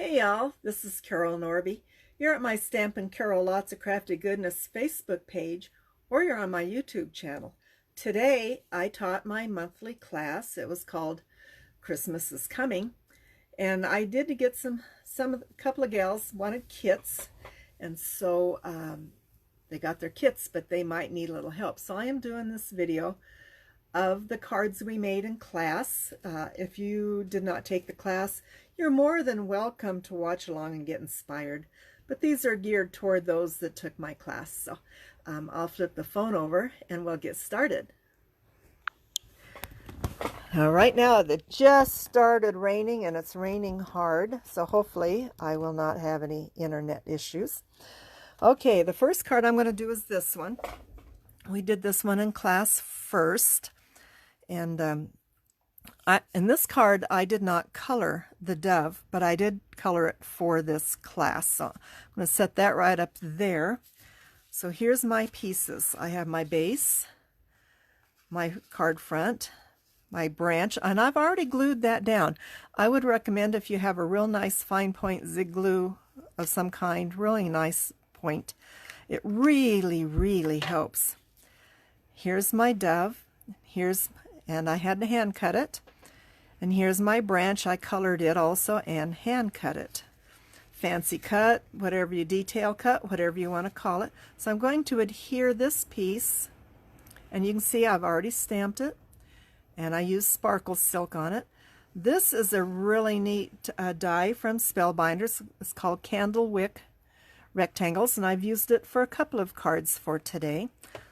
Hey y'all, this is Carol Norby. You're at my Stampin' Carol Lots of Crafty Goodness Facebook page, or you're on my YouTube channel. Today I taught my monthly class. It was called Christmas is Coming, and I did get a couple of gals wanted kits, and so they got their kits, but they might need a little help. So I am doing this video of the cards we made in class. If you did not take the class, you're more than welcome to watch along and get inspired. But these are geared toward those that took my class. So I'll flip the phone over and we'll get started. Right now it just started raining, and it's raining hard. So hopefully I will not have any internet issues. Okay, the first card I'm going to do is this one. We did this one in class first. And in this card, I did not color the dove, but I did color it for this class. So I'm going to set that right up there. So here's my pieces. I have my base, my card front, my branch, and I've already glued that down. I would recommend, if you have a real nice fine point zig glue of some kind, really nice point, it really helps. Here's my dove. And I had to hand cut it. And here's my branch. I colored it also and hand cut it. Fancy cut, whatever you detail cut, whatever you want to call it. So I'm going to adhere this piece, and you can see I've already stamped it, and I used sparkle silk on it. This is a really neat die from Spellbinders. It's called Candle Wick Rectangles, and I've used it for a couple of cards for today.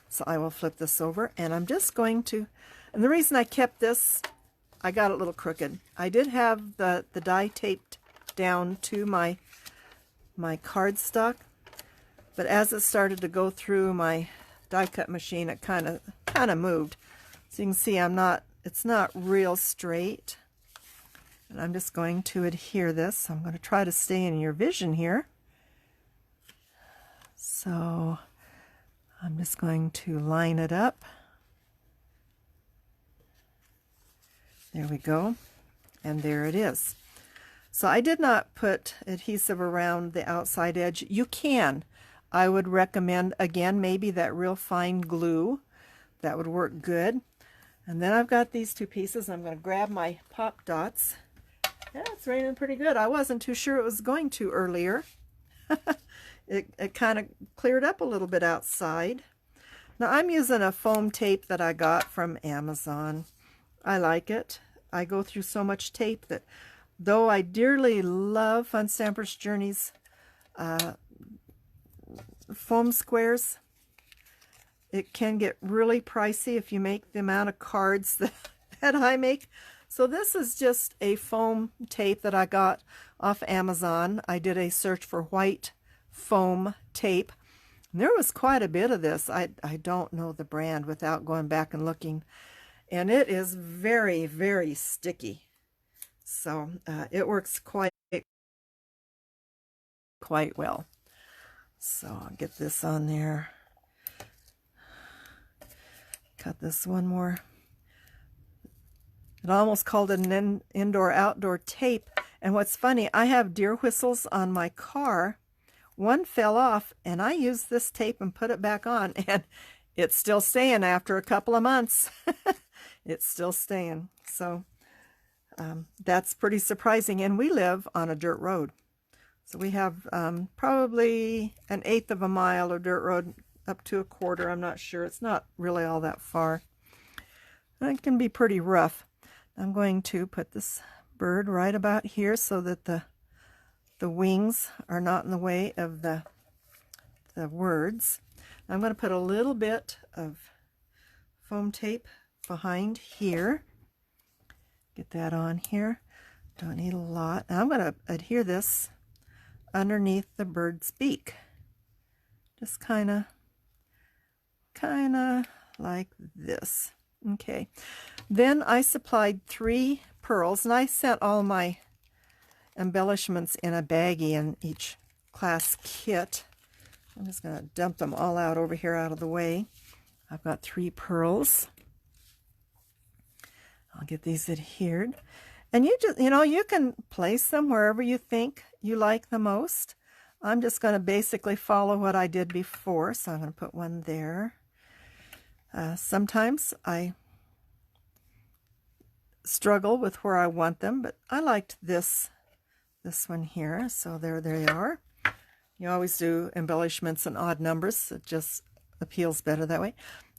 So I will flip this over, and I'm just going to, and the reason I kept this, I got it a little crooked. I did have the die taped down to my cardstock, but as it started to go through my die cut machine, it kind of moved. So you can see it's not real straight. And I'm just going to adhere this. I'm going to try to stay in your vision here. So I'm just going to line it up. There we go. And there it is. So I did not put adhesive around the outside edge. You can. I would recommend, again, maybe that real fine glue. That would work good. And then I've got these two pieces. I'm going to grab my pop dots. Yeah, it's raining pretty good. I wasn't too sure it was going to earlier. It kind of cleared up a little bit outside. Now I'm using a foam tape that I got from Amazon. I like it. I go through so much tape that, though I dearly love Fun Stampers Journey's foam squares, it can get really pricey if you make the amount of cards that I make. So this is just a foam tape that I got off Amazon. I did a search for white foam tape. And there was quite a bit of this. I don't know the brand without going back and looking. And it is very sticky. So it works quite well. So I'll get this on there. Cut this one more. It almost called it an indoor-outdoor tape. And what's funny, I have deer whistles on my car. One fell off, and I used this tape and put it back on, and it's still staying after a couple of months. It's still staying. So that's pretty surprising. And we live on a dirt road. So we have probably 1/8 of a mile of dirt road, up to 1/4. I'm not sure. It's not really all that far. It can be pretty rough. I'm going to put this bird right about here so that the wings are not in the way of the words. I'm going to put a little bit of foam tape behind here. Get that on here. Don't need a lot. Now I'm going to adhere this underneath the bird's beak. Just kind of like this. Okay. Then I supplied 3 pearls, and I sent all my embellishments in a baggie in each class kit. I'm just going to dump them all out over here out of the way. I've got 3 pearls. I'll get these adhered. And you just, you can place them wherever you think you like the most. I'm just going to basically follow what I did before. So I'm going to put one there. Sometimes I struggle with where I want them, but I liked this one here. So there they are. You always do embellishments and odd numbers. It just appeals better that way.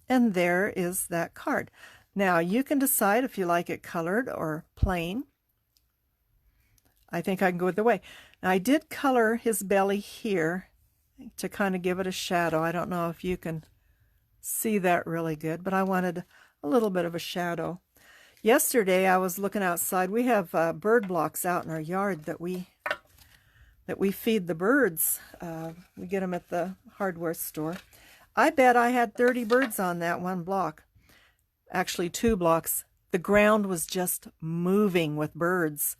And there is that card. Now you can decide if you like it colored or plain. I think I can go either way. Now I did color his belly here to kind of give it a shadow. I don't know if you can see that really good, but I wanted a little bit of a shadow. Yesterday I was looking outside. We have bird blocks out in our yard that we feed the birds. We get them at the hardware store. I bet I had 30 birds on that one block. Actually 2 blocks. The ground was just moving with birds.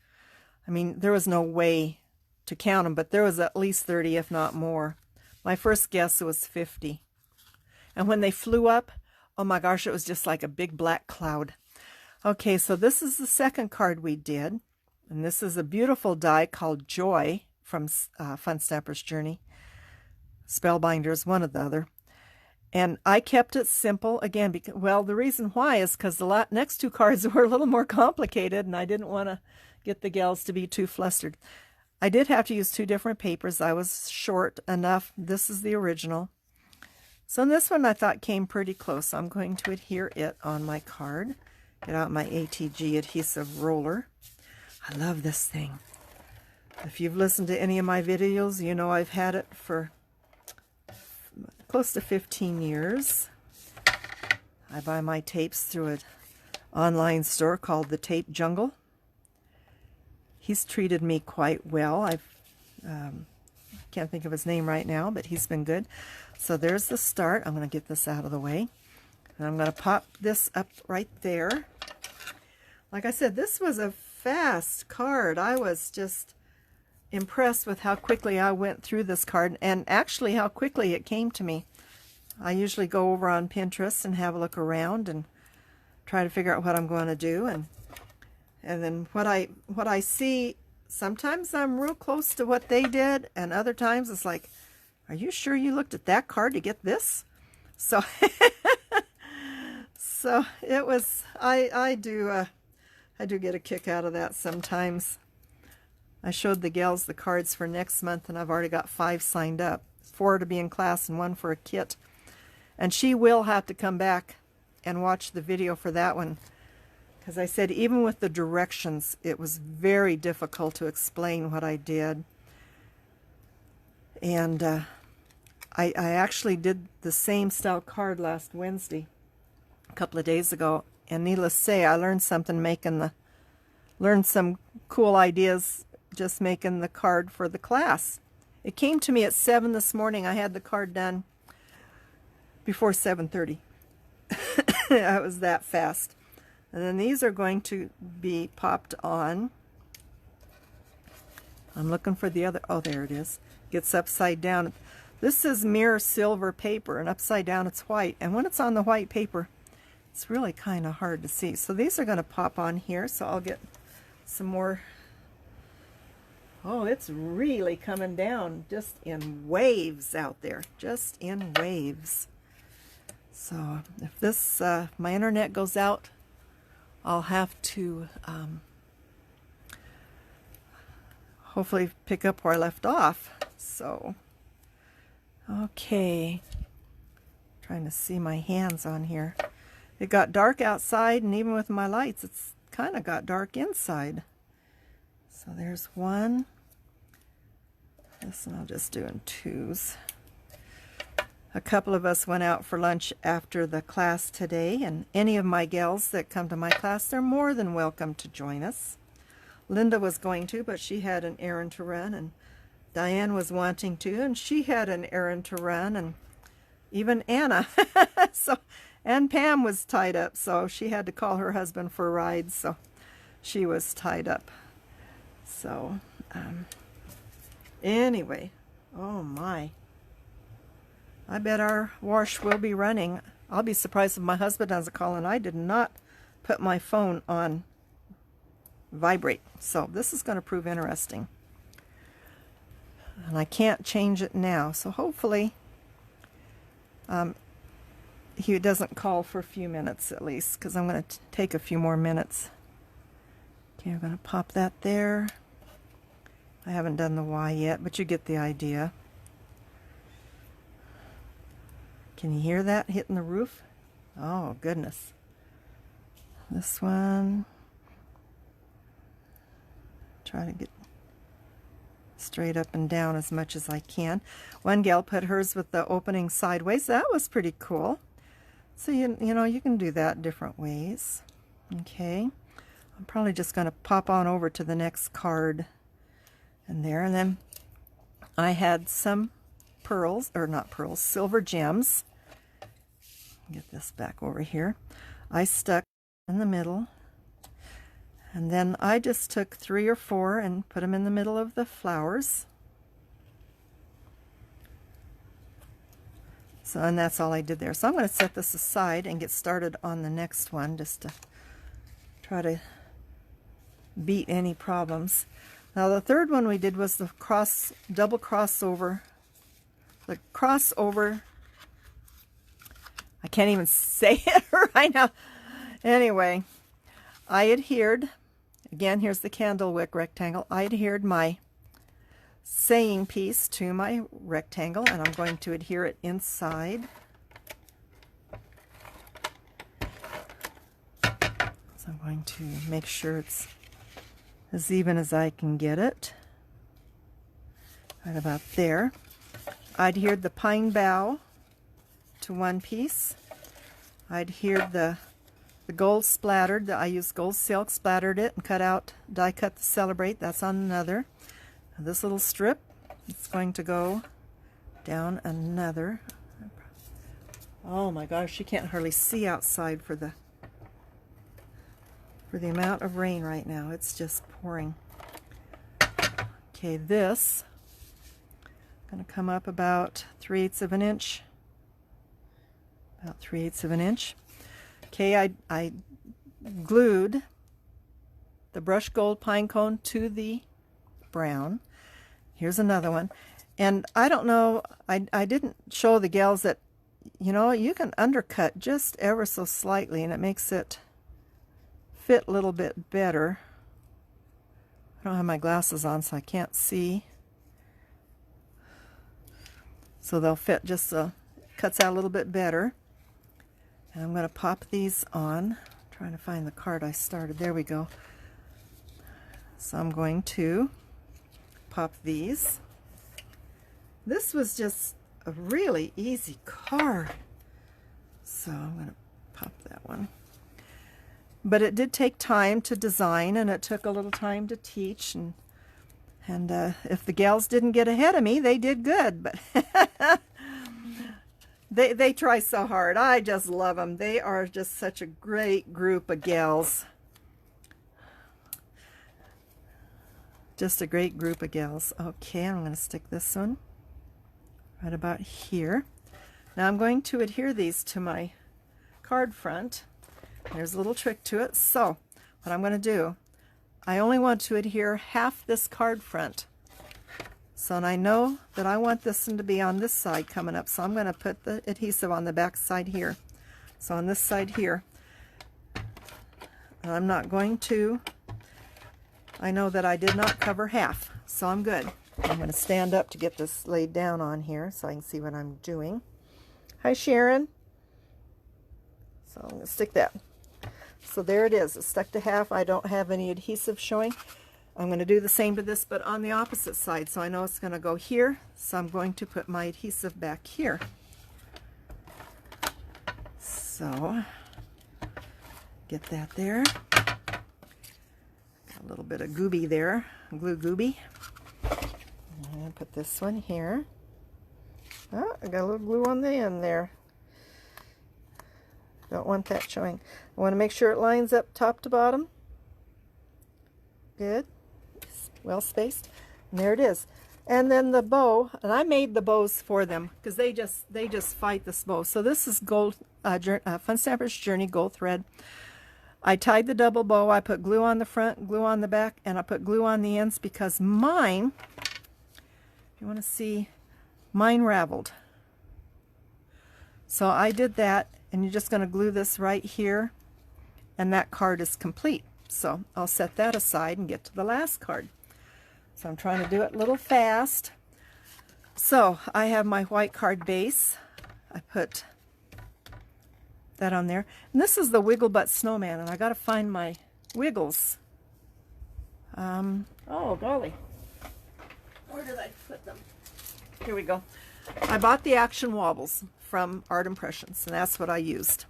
I mean, there was no way to count them, but there was at least 30, if not more. My first guess was 50. And when they flew up, oh my gosh, it was just like a big black cloud. Okay, so this is the second card we did. And this is a beautiful die called Joy from Fun Snapper's Journey. Spellbinder's one or the other. And I kept it simple again, because, well, the reason why is because the next 2 cards were a little more complicated and I didn't want to get the gals to be too flustered. I did have to use 2 different papers. I was short enough. This is the original. So this one I thought came pretty close. I'm going to adhere it on my card. Get out my ATG adhesive roller. I love this thing. If you've listened to any of my videos, you know I've had it for close to 15 years. I buy my tapes through an online store called the Tape Jungle. He's treated me quite well. I can't think of his name right now, but he's been good. So there's the start. I'm going to get this out of the way. And I'm going to pop this up right there. Like I said, this was a fast card. I was just impressed with how quickly I went through this card, and actually how quickly it came to me. I usually go over on Pinterest and have a look around and try to figure out what I'm going to do, and then what I see, sometimes I'm real close to what they did, and other times it's like, are you sure you looked at that card to get this? So so it was, I do get a kick out of that sometimes. I showed the gals the cards for next month, and I've already got 5 signed up. 4 to be in class and 1 for a kit. And she will have to come back and watch the video for that one. Because I said even with the directions, it was very difficult to explain what I did. And I actually did the same style card last Wednesday, a couple of days ago. And needless to say, I learned something learned some cool ideas just making the card for the class. It came to me at 7 this morning. I had the card done before 7:30. I was that fast. And then these are going to be popped on. I'm looking for the other, oh, there it is. Gets upside down. This is mirror silver paper, and upside down it's white. And when it's on the white paper, it's really kind of hard to see. So these are going to pop on here, so I'll get some more. Oh, it's really coming down just in waves out there, just in waves. So if this, my internet goes out, I'll have to hopefully pick up where I left off. So, okay, trying to see my hands on here. It got dark outside, and even with my lights, it's kind of got dark inside. So there's one. This one I'll just do in 2s. A couple of us went out for lunch after the class today, and any of my gals that come to my class, they're more than welcome to join us. Linda was going to, but she had an errand to run, and Diane was wanting to, and she had an errand to run, and even Anna. And Pam was tied up, so she had to call her husband for a ride, so she was tied up. So, anyway, oh my. I bet our wash will be running. I'll be surprised if my husband doesn't call, and I did not put my phone on vibrate. So this is going to prove interesting. And I can't change it now, so hopefully he doesn't call for a few minutes at least, because I'm going to take a few more minutes. Okay, I'm going to pop that there. I haven't done the Y yet, but you get the idea. Can you hear that hitting the roof? Oh, goodness. This one, try to get straight up and down as much as I can. One gal put hers with the opening sideways. That was pretty cool. So you know, you can do that different ways. Okay, I'm probably just going to pop on over to the next card and there. And then I had some pearls, or not pearls, silver gems. Get this back over here. I stuck in the middle, and then I just took 3 or 4 and put them in the middle of the flowers. So, and that's all I did there. So I'm going to set this aside and get started on the next one, just to try to beat any problems. Now the third one we did was the double crossover. The crossover, I can't even say it right now. Anyway, I adhered, again, here's the candle wick rectangle. I adhered my saying piece to my rectangle, and I'm going to adhere it inside. So I'm going to make sure it's as even as I can get it. Right about there. I adhered the pine bough to one piece. I adhered the gold splattered, I used gold silk, splattered it, and cut out, die cut the Celebrate. That's on another. This little strip, it's going to go down another. Oh my gosh, you can't hardly see outside for the amount of rain right now. It's just pouring. Okay, this going to come up about 3/8 of an inch. About 3/8 of an inch. Okay, I glued the brushed gold pine cone to the brown. Here's another one. And I don't know, I didn't show the gals that, you know, you can undercut just ever so slightly and it makes it fit a little bit better. I don't have my glasses on, so I can't see. So they'll fit just cuts out a little bit better. And I'm going to pop these on. I'm trying to find the card I started. There we go. So I'm going to pop these. This was just a really easy card. So I'm going to pop that one. But it did take time to design, and it took a little time to teach. And if the gals didn't get ahead of me, they did good. But they try so hard. I just love them. They are just such a great group of gals. Just a great group of gals. Okay, I'm going to stick this one right about here. Now I'm going to adhere these to my card front. There's a little trick to it. So what I'm going to do, I only want to adhere half this card front. So, and I know that I want this one to be on this side coming up, so I'm going to put the adhesive on the back side here. So on this side here, and I'm not going to, I know that I did not cover half, so I'm good. I'm going to stand up to get this laid down on here so I can see what I'm doing. Hi, Sharon. So I'm going to stick that. So there it is. It's stuck to half. I don't have any adhesive showing. I'm going to do the same to this, but on the opposite side. So I know it's going to go here. So I'm going to put my adhesive back here. So get that there. Got a little bit of gooby there, glue gooby. And put this one here. Oh, I got a little glue on the end there. Don't want that showing. I want to make sure it lines up top to bottom. Good. Well spaced. And there it is. And then the bow, and I made the bows for them because they just fight this bow. So this is gold Fun Stampers Journey gold thread. I tied the double bow. I put glue on the front, glue on the back, and I put glue on the ends because mine, if you want to see, mine raveled. So I did that, and you're just going to glue this right here, and that card is complete. So I'll set that aside and get to the last card. So I'm trying to do it a little fast. So I have my white card base. I put that on there. And this is the Wiggle Butt Snowman, and I got to find my wiggles. Oh, golly. Where did I put them? Here we go. I bought the Action Wobbles from Art Impressions, and that's what I used.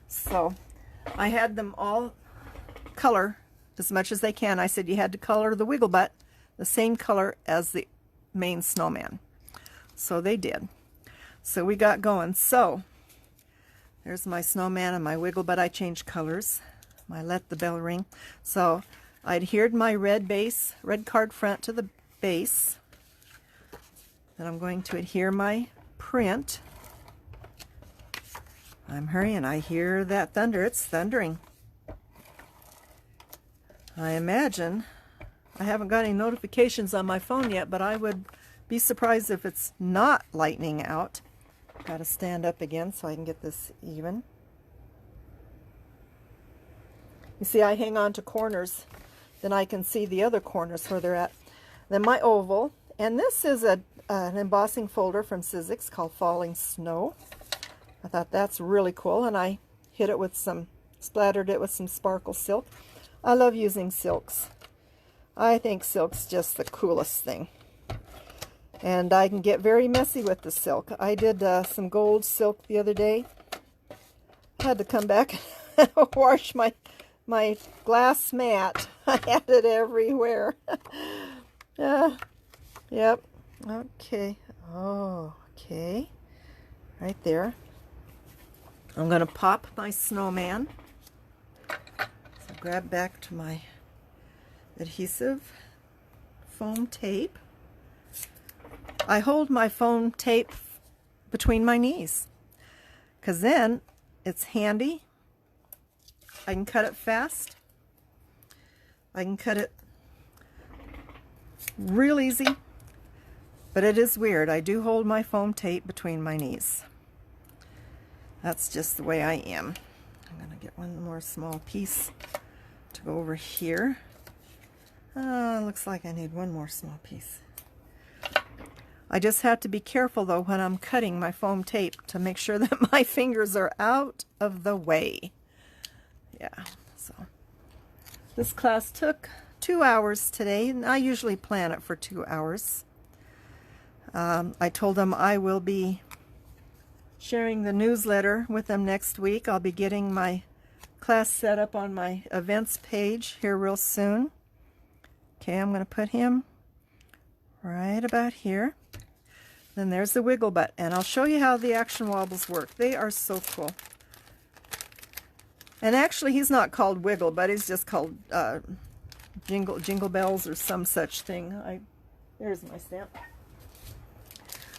So I had them all color as much as they can. I said you had to color the Wiggle Butt the same color as the main snowman. So they did. So we got going. So there's my snowman and my Wiggle Butt. I changed colors. I let the bell ring. So I adhered my red base, red card front to the base. Then I'm going to adhere my print. I'm hurrying. I hear that thunder. It's thundering. I imagine, I haven't got any notifications on my phone yet, but I would be surprised if it's not lightning out. Got to stand up again so I can get this even. You see, I hang on to corners, then I can see the other corners where they're at. Then my oval, and this is an embossing folder from Sizzix called Falling Snow. I thought that's really cool, and I hit it with some, splattered it with some sparkle silk. I love using silks. I think silk's just the coolest thing. And I can get very messy with the silk. I did some gold silk the other day. I had to come back and wash my glass mat. I had it everywhere. Yep. Okay. Oh, okay. Right there. I'm going to pop my snowman. So grab back to my adhesive foam tape. I hold my foam tape between my knees because then it's handy. I can cut it fast. I can cut it real easy, but it is weird. I do hold my foam tape between my knees. That's just the way I am. I'm going to get one more small piece to go over here. Looks like I need one more small piece. I just have to be careful though when I'm cutting my foam tape to make sure that my fingers are out of the way. Yeah, so this class took 2 hours today, and I usually plan it for 2 hours. I told them I will be sharing the newsletter with them next week. I'll be getting my class set up on my events page here real soon. Okay, I'm going to put him right about here. Then there's the Wiggle Butt, and I'll show you how the Action Wobbles work. They are so cool. And actually, he's not called Wiggle Butt. He's just called Jingle Bells or some such thing. There's my stamp.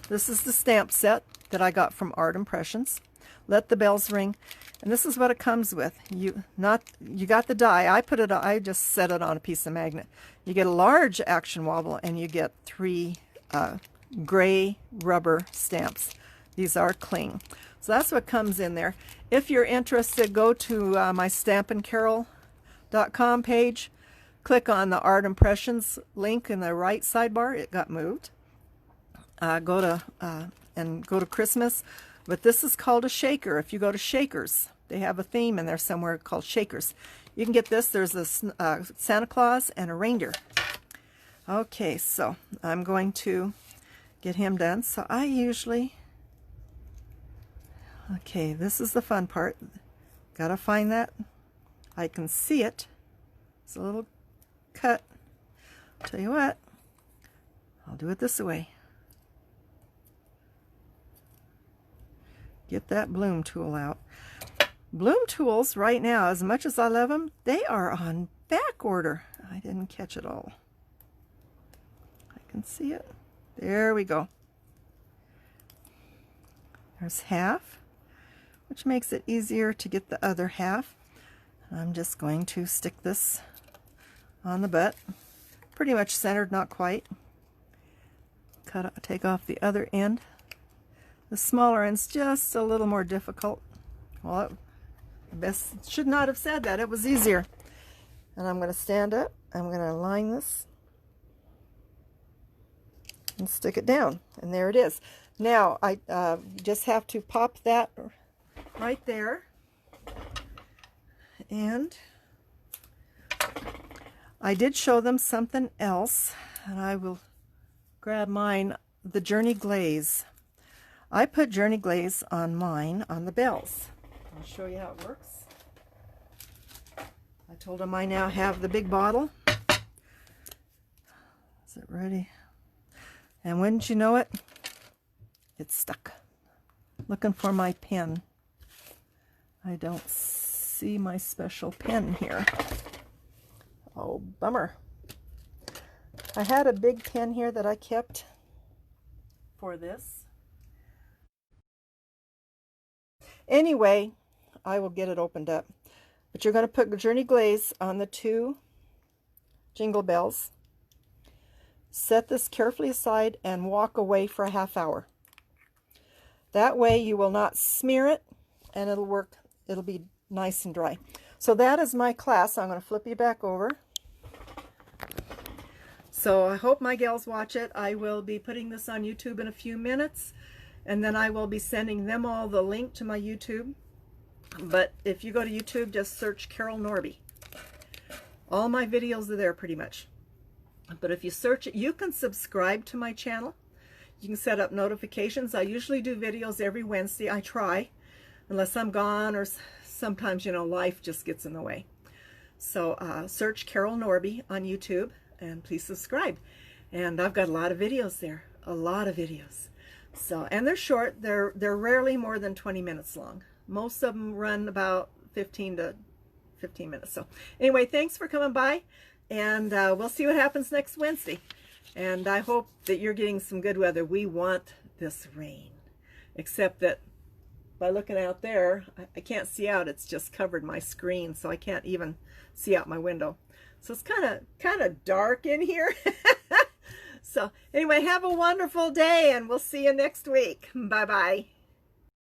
This is the stamp set that I got from Art Impressions. Let the bells ring. And this is what it comes with. You got the die. I just set it on a piece of magnet. You get a large Action Wobble, and you get 3 gray rubber stamps. These are cling. So that's what comes in there. If you're interested, go to my stampandcarol.com page. Click on the Art Impressions link in the right sidebar. It got moved. Go to Christmas. But this is called a shaker. If you go to Shakers, they have a theme in there somewhere called Shakers. You can get this. There's a Santa Claus and a reindeer. Okay, so I'm going to get him done. So I usually... Okay, this is the fun part. Gotta find that. I can see it. It's a little cut. Tell you what, I'll do it this way. Get that bloom tool out. Bloom tools right now, as much as I love them, they are on back order. I didn't catch it all. I can see it. There we go. There's half, which makes it easier to get the other half. I'm just going to stick this on the butt. Pretty much centered, not quite. Take off the other end. The smaller end's just a little more difficult. Well, best should not have said that. It was easier. And I'm going to stand up. I'm going to align this and stick it down. And there it is. Now, I just have to pop that right there. And I did show them something else. And I will grab mine, the Journey Glaze. I put Journey Glaze on mine on the bells. I'll show you how it works. I told them I now have the big bottle. Is it ready? And wouldn't you know it, it's stuck. Looking for my pen. I don't see my special pen here. Oh, bummer. I had a big pen here that I kept for this. Anyway, I will get it opened up. But you're going to put Journey Glaze on the 2 jingle bells. Set this carefully aside and walk away for a half hour. That way you will not smear it and it'll work. It'll be nice and dry. So that is my class. I'm going to flip you back over. So I hope my gals watch it. I will be putting this on YouTube in a few minutes, and then I will be sending them all the link to my YouTube. But if you go to YouTube, just search Carol Norby. All my videos are there pretty much. But if you search it, you can subscribe to my channel. You can set up notifications. I usually do videos every Wednesday. I try, unless I'm gone or sometimes, you know, life just gets in the way. So search Carol Norby on YouTube. And please subscribe. And I've got a lot of videos there, a lot of videos. So, and they're short. They're rarely more than 20 minutes long. Most of them run about 15 minutes. So anyway, thanks for coming by, and we'll see what happens next Wednesday. And I hope that you're getting some good weather. We want this rain, except that by looking out there, I can't see out. It's just covered my screen, so I can't even see out my window. So it's kind of dark in here. So anyway, have a wonderful day, and we'll see you next week. Bye-bye.